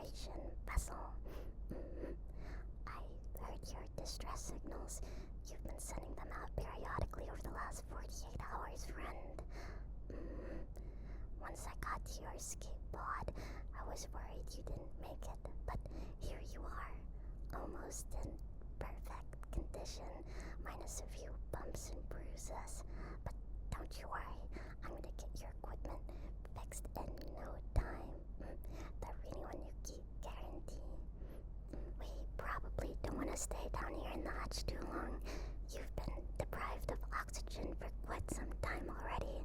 exploration vessel. I heard your distress signals. You've been sending them out periodically over the last 48 hours, friend. Once I got to your escape pod, I was worried you didn't make it, but here you are, almost in perfect condition, minus a few bumps and bruises. But don't you worry, I'm gonna get your equipment fixed in no time. The Ryunyuki guarantee. We probably don't want to stay down here in the hatch too long. You've been deprived of oxygen for quite some time already.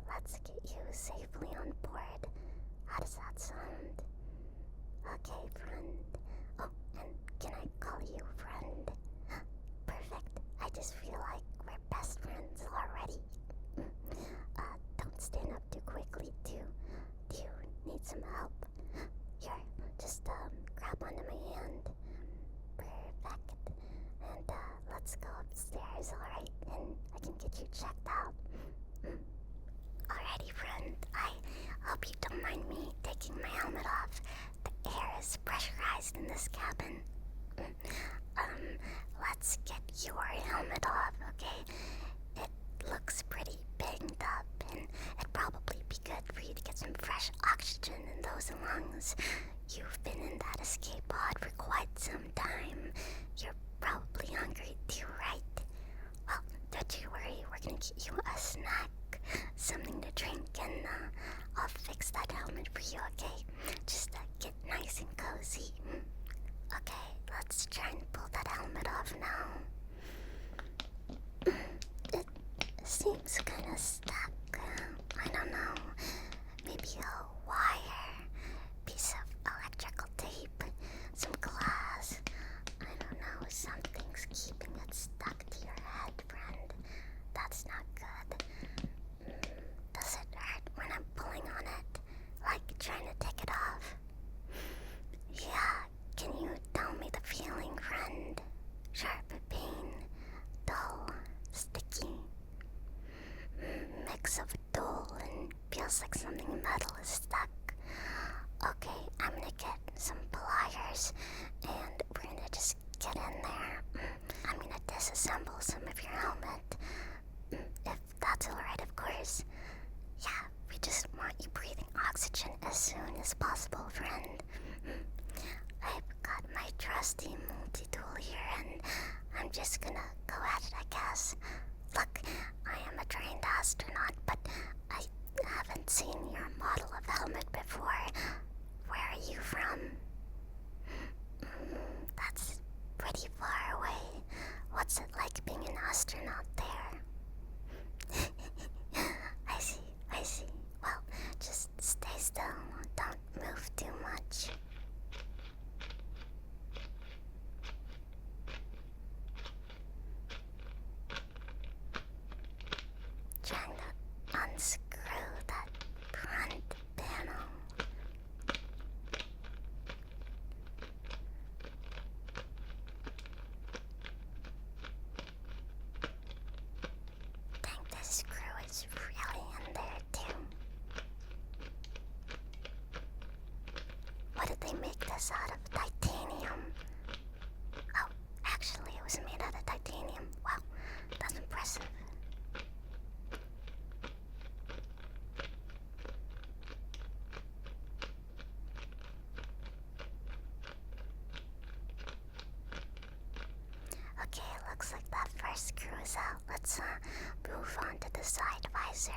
Let's get you safely on board. How does that sound? Okay, friend. Oh, and can I call you friend? Perfect. I just feel like we're best friends already. Don't stand up too quickly, do you need some help? Here, just grab onto my hand. Perfect. And let's go upstairs, alright? And I can get you checked out. Alrighty, friend. I hope you don't mind me taking my helmet off. The air is pressurized in this cabin. Let's get your helmet off, okay? It looks pretty banged up, and it'd probably be good for you to get some fresh oxygen in those lungs. You've been in that escape pod for quite some time. You're probably hungry too, right? Well, don't you worry, we're gonna get you a snack, something to drink, and I'll fix that helmet for you, okay? Just get nice and cozy. Okay, let's try and pull that helmet off now. It seems kinda stuck. I don't know. Maybe a wire, piece of electrical tape, some glass. I don't know, something's keeping it stuck to your head, friend. That's not good. Does it hurt when I'm pulling on it? Like trying to take it off? Yeah, can you tell me the feeling, friend? Sharp pain, dull, sticky. Mix of dull and feels like something metal is stuck. Okay, I'm gonna get some pliers and we're gonna just get in there. I'm gonna disassemble some of your helmet. If that's alright, of course. Yeah, we just want you breathing oxygen as soon as possible, friend. I've got my trusty multi-tool here and I'm just gonna go at it, I guess. Look, I am a trained astronaut, but I haven't seen your model of helmet before. Where are you from? That's pretty far away. What's it like being an astronaut there? I see. Well, just stay still. Don't move too much. Trying to unscrew that front panel. Think this screw is really in there too. What did they make this out of? Titanium? Oh, actually it was made out of titanium. Wow, that's impressive. Okay, looks like that first screw is out. Let's move on to the side visor.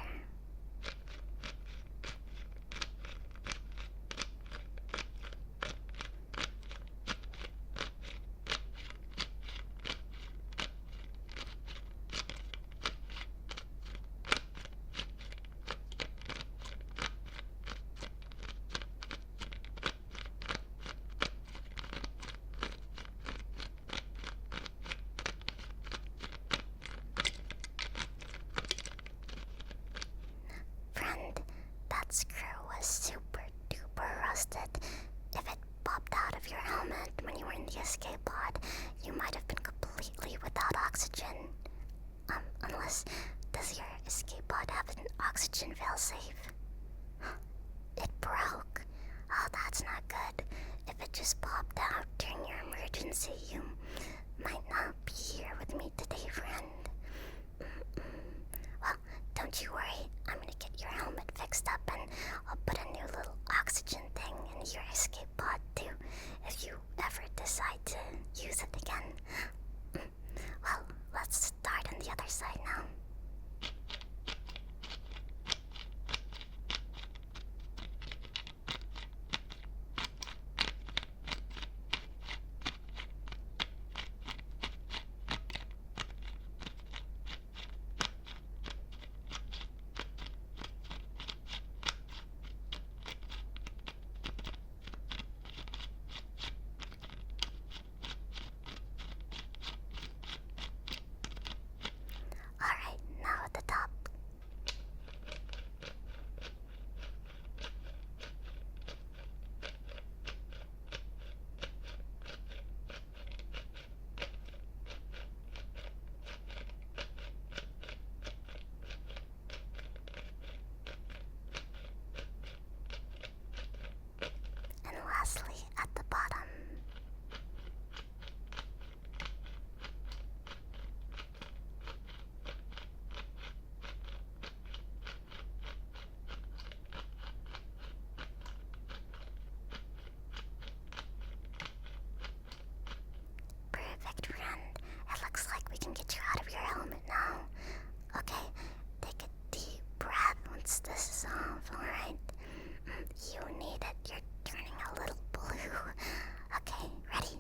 Friend, that screw was super duper rusted. If it popped out of your helmet when you were in the escape pod, you might have been completely without oxygen. Unless, does your escape pod have an oxygen failsafe? It broke. Oh, that's not so you might not be here with me today, friend. Well, don't you worry. I'm gonna get your helmet fixed up and I'll put a new little oxygen thing in your escape pod too, if you ever decide to use it again. Well, let's start on the other side now. Alright, now at the top. And lastly, at the bottom. Perfect, friend. It looks like we can get you out of your helmet now. Okay, take a deep breath once this is off, alright? You need it. You're turning a little blue. Okay, ready?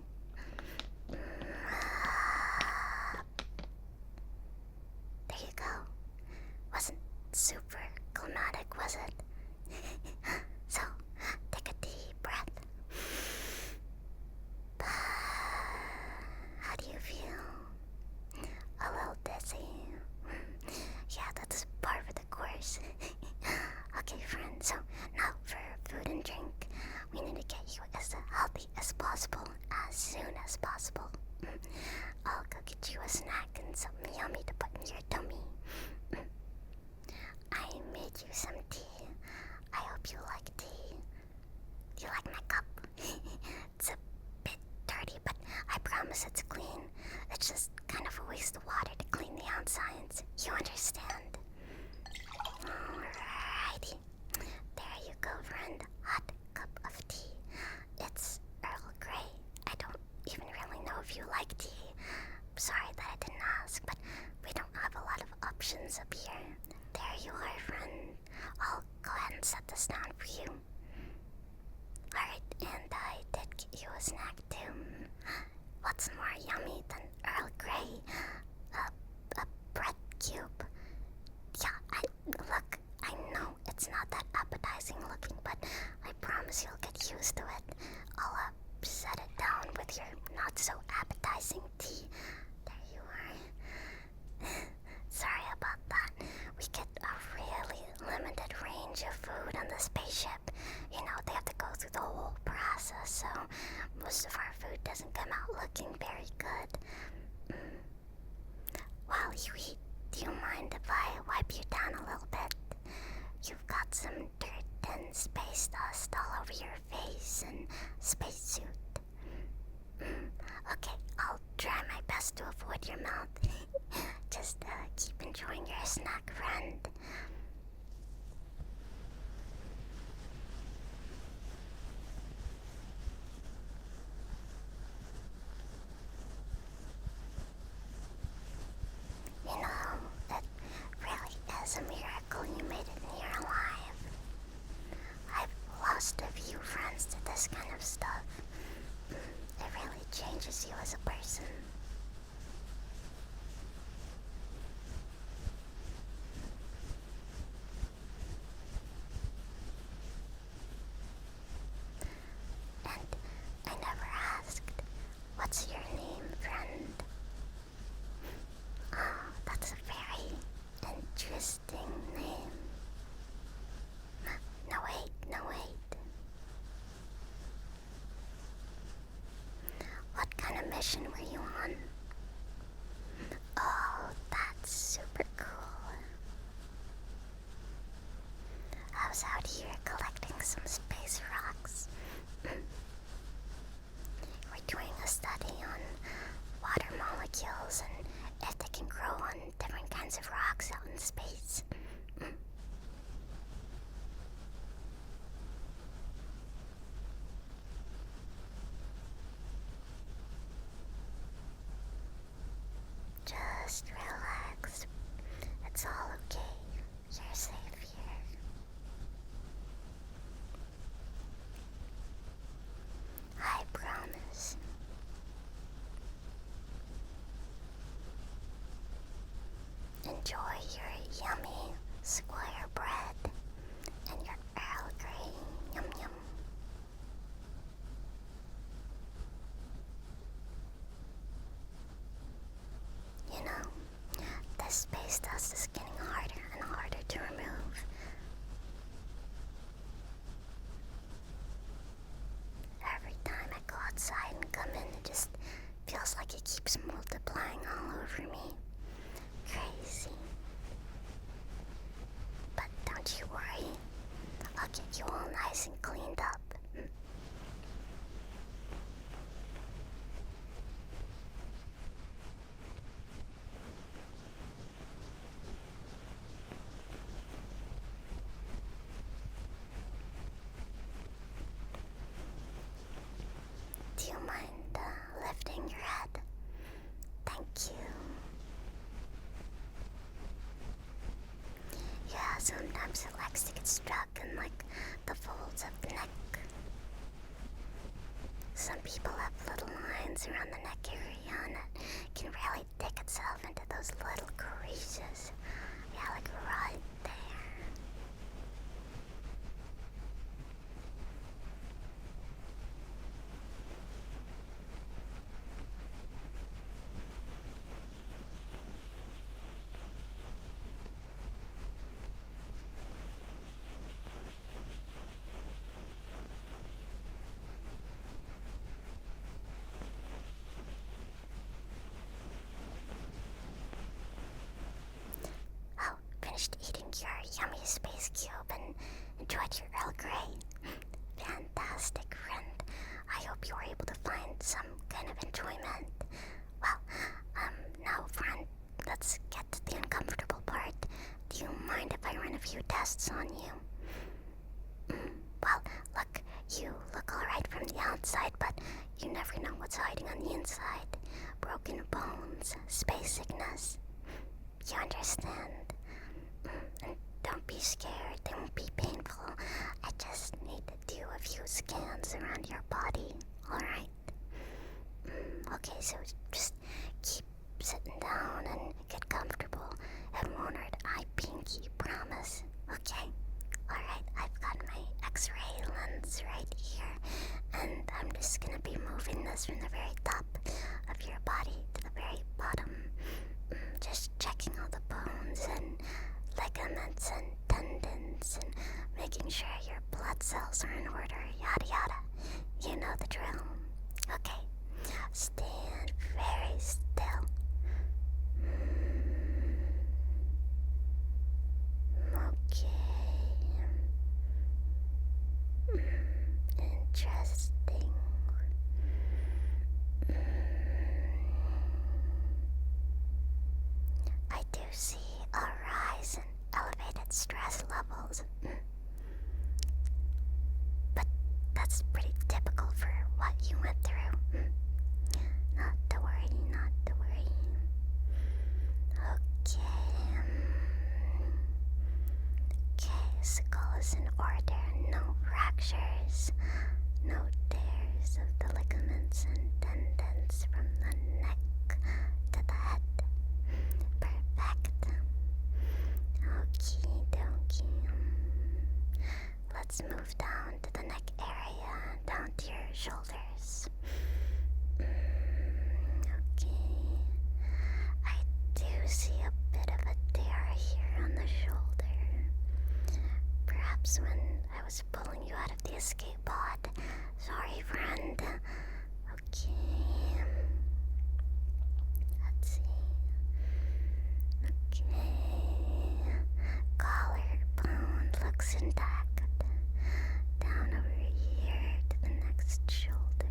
There you go. Wasn't super climatic, was it? So, take a deep breath. How do you feel? A little dizzy. Yeah, that's part of the course. Okay, friend, so now for food and drink. We need to get you as healthy as possible, as soon as possible. I'll go get you a snack and something yummy to put in your tummy. I made you some tea. I hope you like tea. You like my cup? It's a bit dirty, but I promise it's clean. It's just kind of a waste of water to clean the outsides. You understand? Alrighty. There you go, friend. Hot cup of tea. It's Earl Grey. I don't even really know if you like tea. Sorry that I didn't ask, but we don't have a lot of options up here. There you are, friend. I'll go ahead and set this down for you. Alright, and I did get you a snack too. What's more yummy than Earl Grey? A bread cube. Yeah, look, I know it's not that appetizing looking, but I promise you'll get used to it. I'll set it down with your not so appetizing tea. There you are. Sorry about that. We get a really limited range of food on the spaceship. You know, they have to go through the whole process, so most of our food doesn't come out looking very good. While you eat, do you mind if I wipe you down a little bit? You've got some dirt and space dust all over your face and spacesuit. Okay, I'll try my best to avoid your mouth. Just keep enjoying your snack, friend. You know, it really is a miracle you made it in here alive. I've lost a few friends to this kind of stuff. It really changes you as a person. And I never asked, what's your name, friend? Oh, that's a very interesting name. No, wait. What kind of mission were you on? Oh, that's super cool. I was out here collecting some space rocks. We're doing a study some people have little lines around the neck area and it can really dig itself into those little creases. Yeah, like right there. Oh, finished eating your yummy space cube and enjoyed your Earl Grey. Fantastic, friend. I hope you were able to find some kind of enjoyment. Well, now, friend, let's get to the uncomfortable part. Do you mind if I run a few tests on you? Well, look, you look alright from the outside, but you never know what's hiding on the inside. Broken bones, space sickness. You understand? And don't be scared, they won't be painful. I just need to do a few scans around your body, alright? Okay, so just keep sitting down and get comfortable. It won't hurt. I pinky promise. Okay? Alright, I've got my x-ray lens right here. And I'm just gonna be moving this from the very top of your body to the very bottom. Just checking all the bones and ligaments and tendons and making sure your blood cells are in order, yada yada. You know the drill. Okay, stand very still. Okay. Interesting. I do see a rise in elevated stress levels. But that's pretty typical for what you went through. Not to worry, not to worry. Okay. Okay, skull is in order. No fractures. No tears of the ligaments and tendons from the neck to the head. Perfect. Okie dokie. Let's move down to the neck area, down to your shoulders. Okay. I do see a bit of a tear here on the shoulder. Perhaps when I was pulling you out of the escape pod. Sorry, friend. Okay. Let's see. Okay. Collarbone looks intact. Down over here to the next shoulder.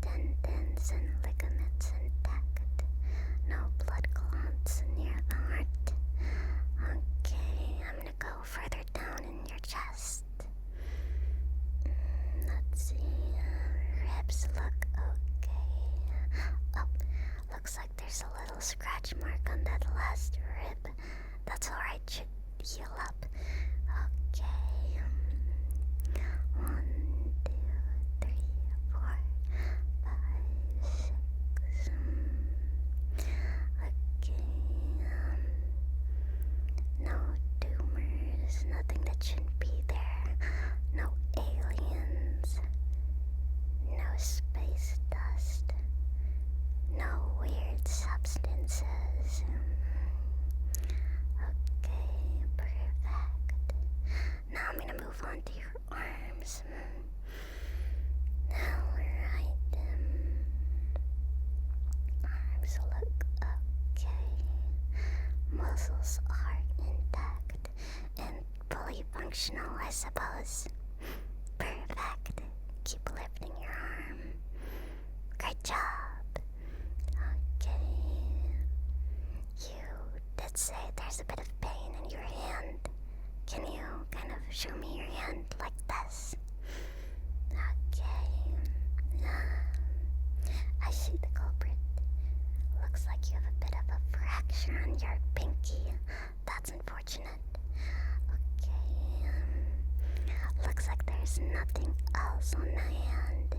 Tendons and ligaments intact. No blood clots near the heart. Okay, I'm gonna go further down in your chest. Let's see. Ribs look okay. Oh, looks like there's a little scratch mark on that last rib. That's alright, should heal up. Okay. 1, 2, 3, 4, 5, 6. Okay. No tumors, nothing that shouldn't be there. No aliens. No space dust. No weird substances. Okay, perfect. Now I'm gonna move on to your arms. Alright. Arms look okay. Muscles are intact and fully functional, I suppose. Perfect. Keep lifting your arm. Great job. Okay. You did say there's a bit of pain in your hand. Can you kind of show me your hand like this? Okay. I see the culprit. Looks like you have a bit of a fracture on your pinky. That's unfortunate. Okay. Looks like there's nothing else on the hand.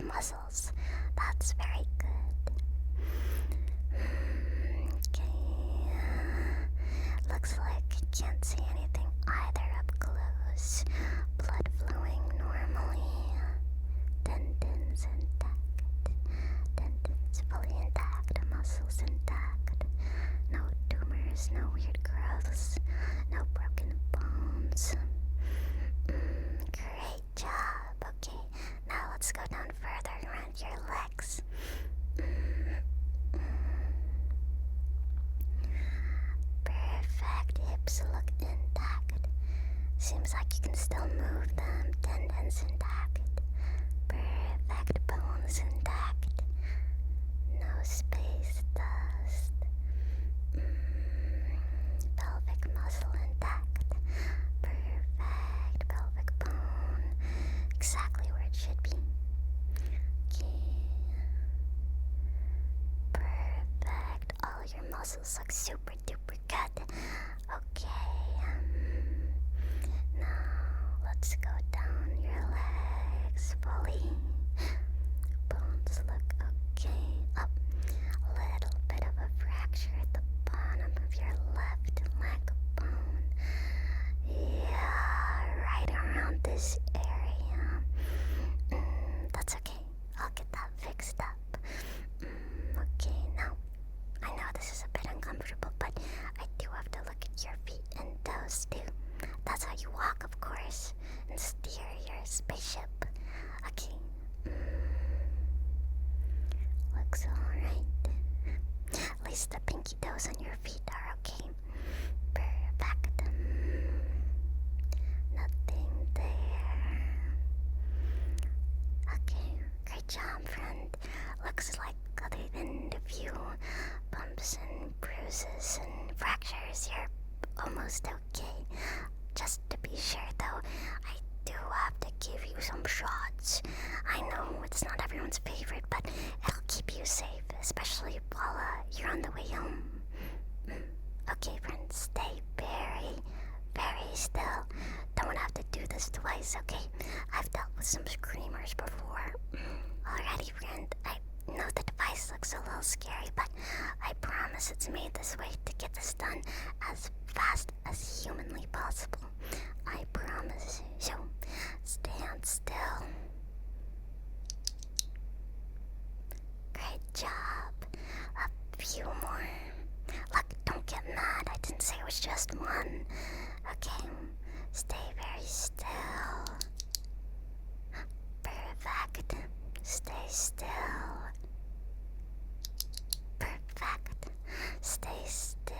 muscles. That's very good. Okay. Looks like you can't see anything either up close. Blood flowing normally. Tendons intact. Tendons fully intact. Muscles intact. No tumors, no weird growths, no broken bones. Great job. Okay, now let's go down further around your legs. Perfect. Hips look intact. Seems like you can still move them. Tendons intact. Perfect. Bones intact. No space dust. Pelvic muscle intact. Perfect. Pelvic bone. Exactly where it should be. Okay. Perfect. All your muscles look super duper good. Okay. Now let's go down your legs fully. Bones look okay. Up. A little bit of a fracture at the bottom of your left leg bone. Yeah, right around this area. That's okay. I'll get that fixed up. Okay, now, I know this is a bit uncomfortable, but I do have to look at your feet and toes too. That's how you walk, of course, and steer your spaceship. Okay. Looks alright. At least the pinky toes on your feet are okay. Perfect. Nothing there. Okay, great job, friend. Looks like other than a few bumps and bruises and fractures, you're almost okay. Just to be sure, though, I do have to give you some shots. I know it's not everyone's favorite, but it'll keep you safe, especially while you're on the way home. Okay, friends, stay very, very still. Don't have to do this twice, okay? I've dealt with some screamers before. Alrighty, friend, I know the device looks a little scary, but I promise it's made this way to get this done as fast as humanly possible. I promise. So, stand still. Great job. A few more. Look, don't get mad. I didn't say it was just one. Okay, stay very still. Perfect. Stay still. Perfect. Stay still.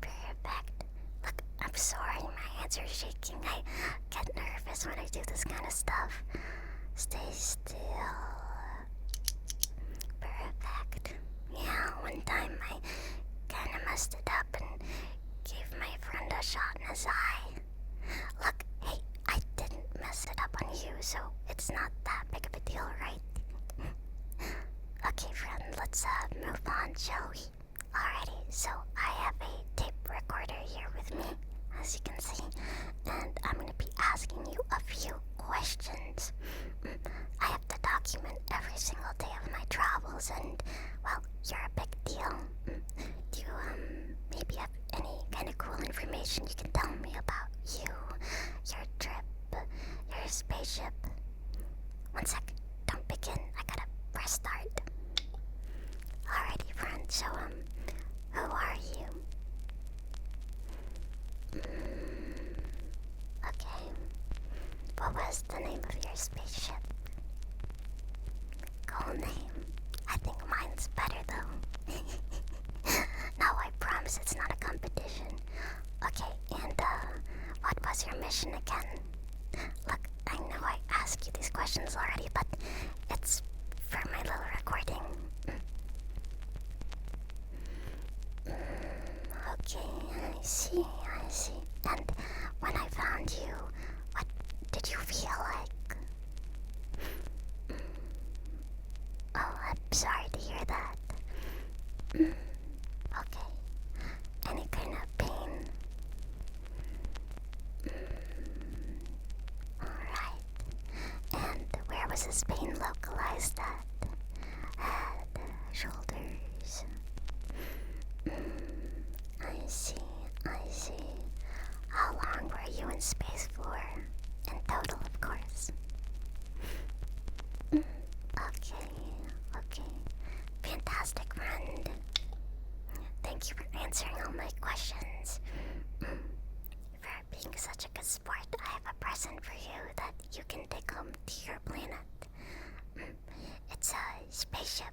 Perfect. Look, I'm sorry, my hands are shaking. I get nervous when I do this kind of stuff. Stay still. Perfect. Yeah, one time I kinda messed it up and gave my friend a shot in his eye. Look, hey, I didn't mess it up on you, so it's not that big of a deal, right? Okay, friend, let's move on, shall we? Alrighty, so I have a tape recorder here with me, as you can see, and I'm gonna be asking you a few questions. I have to document every single day of my travels, and, well, you're a big deal. Do you, maybe have any kind of cool information you can tell me about you, your trip, your spaceship? One sec, don't begin, I gotta press start. Alrighty, friend, so, who are you? Okay. What was the name of your spaceship? Cool name. I think mine's better, though. No, I promise it's not a competition. Okay, and, what was your mission again? Look, I know I asked you these questions already, but it's for my little recording. Okay, I see. And when I found you, what did you feel like? Oh, I'm sorry to hear that. Okay. Any kind of pain? Alright. Was this pain localized at head, shoulders? I see. How long were you in space for? In total, of course. Okay. Fantastic, friend. Thank you for answering all my questions. For being such a good sport, I have a present for you that you can take home to your planet. It's a spaceship.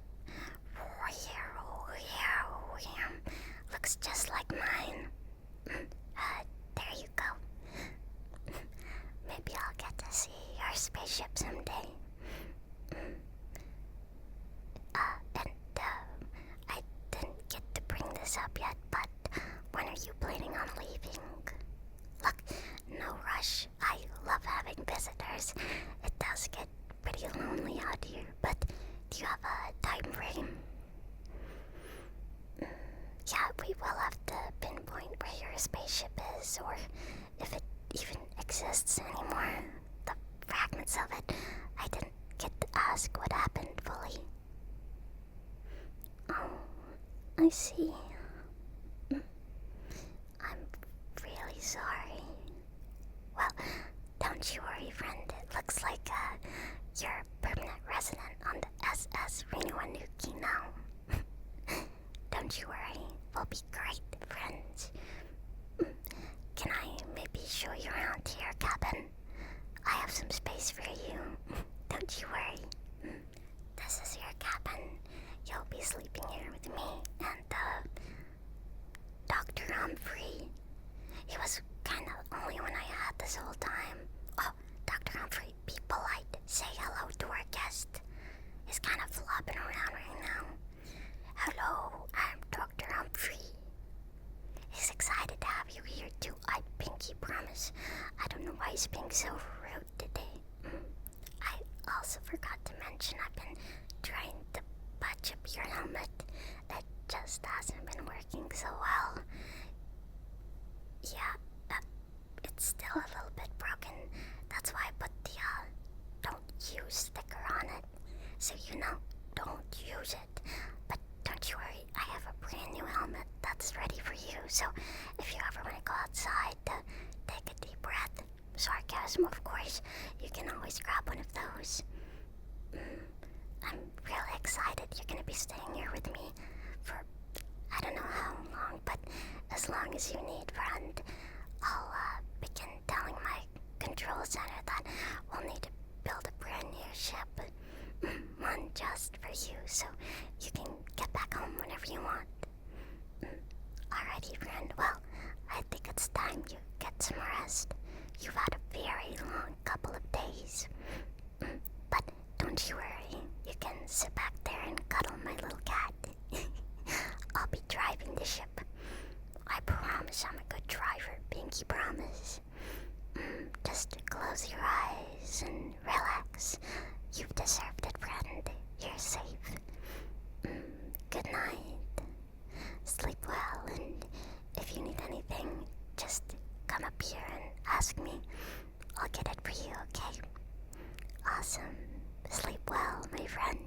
Looks just like mine. There you go. Maybe I'll get to see your spaceship someday. I didn't get to bring this up yet, but when are you planning on leaving? Look, no rush. I love having visitors. It does get pretty lonely out here, but do you have a time frame? Yeah, we will have to pinpoint where your spaceship is, or if it even exists anymore. The fragments of it, I didn't get to ask what happened fully. Oh, I see. I'm really sorry. Well, don't you worry, friend. It looks like you're a permanent resident on the SS Rinuanuki now. Don't you worry. We'll be great friends. Can I maybe show you around to your cabin? I have some space for you. Don't you worry. This is your cabin. You'll be sleeping here with me and Dr. Humphrey. He was kinda only when I had this whole time. Oh, Dr. Humphrey, be polite. Say hello to our guest. He's kind of flopping around right now. Hello, I'm Dr. Humphrey. He's excited to have you here too, I pinky promise. I don't know why he's being so rude today. I also forgot to mention I've been trying to patch up your helmet. It just hasn't been working so well. Yeah, it's still a little bit broken. That's why I put the don't use sticker on it. So you know, don't use it. But don't you worry, I have a brand new helmet that's ready for you. So if you ever want to go outside to take a deep breath, sarcasm of course, you can always grab one of those. I'm really excited you're gonna be staying here with me for I don't know how long, but as long as you need, friend. I'll begin telling my control center that we'll need to build a brand new ship. One just for you, so you can get back home whenever you want. Alrighty, friend. Well, I think it's time you get some rest. You've had a very long couple of days. But don't you worry. You can sit back there and cuddle my little cat. I'll be driving the ship. I promise I'm a good driver, Pinky promise. Just close your eyes and relax. You've deserved it, friend. You're safe. Good night. Sleep well, and if you need anything, just come up here and ask me. I'll get it for you, okay? Awesome. Sleep well, my friend.